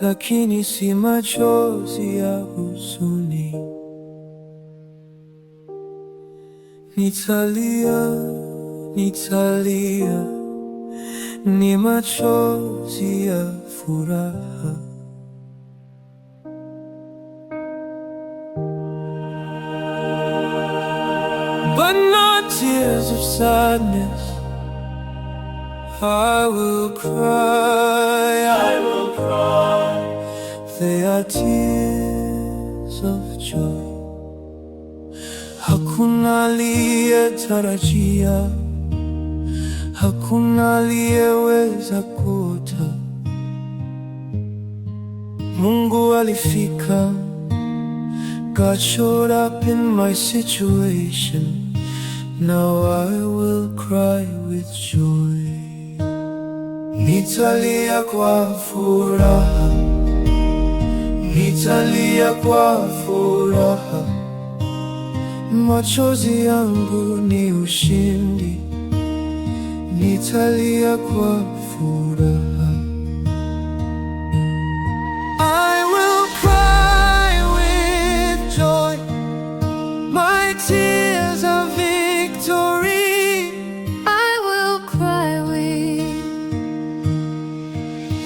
lakini si machozi ya huzuni. Nitalia, nitalia, ni machozi ya furaha. But not tears of sadness. I will cry, I will cry. They are tears of joy. Hakuna aliyetarajia, hakuna aliyeweza kuota. Mungu alifika, God showed up in my situation. Now I will cry with joy. Nitalia kwa furaha, nitalia kwa furaha. Machozi yangu ni ushindi, nitalia kwa furaha. I will cry with joy, my tears are victory. I will cry with.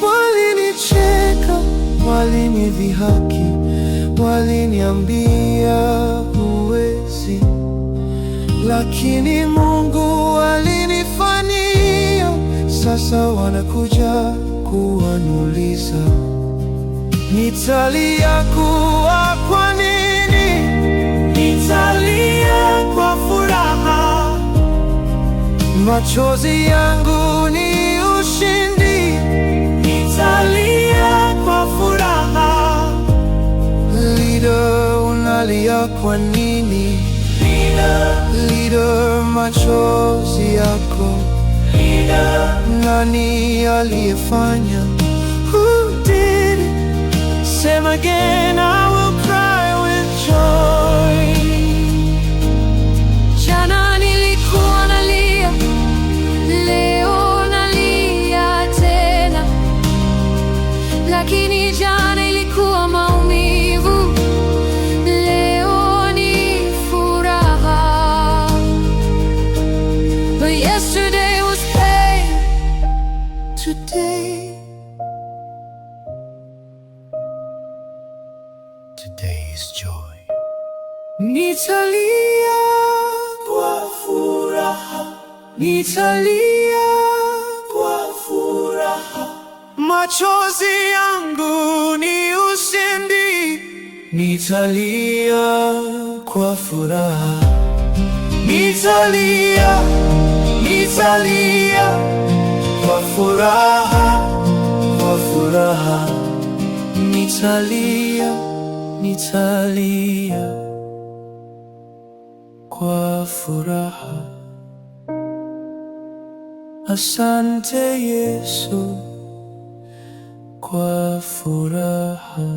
Walinicheka, walinidhihaki, waliniambia huwezi, lakini Mungu alinifanyia. Sasa wanakuja kuwanuliza, nitalia kuwa kwa nini? Nitalia kwa furaha. Machozi yangu ni ushindi, nitalia kwa furaha. Leader, unalia kwa nini? Leader, machozi yako. Nani aliyefanya? Who did it? Same again, I will cry with joy. Jana nilikuwa nalia, leo nalia tena, lakini jana ilikuwa maumivu, leo ni furaha. But yesterday was pain, today is joy. Nitalia kwa furaha, nitalia kwa furaha. Machozi yangu ni ushindi, nitalia kwa furaha. Nitalia, nitalia kwa furaha, kwa furaha. Nitalia, nitalia kwa furaha. Asante Yesu kwa furaha.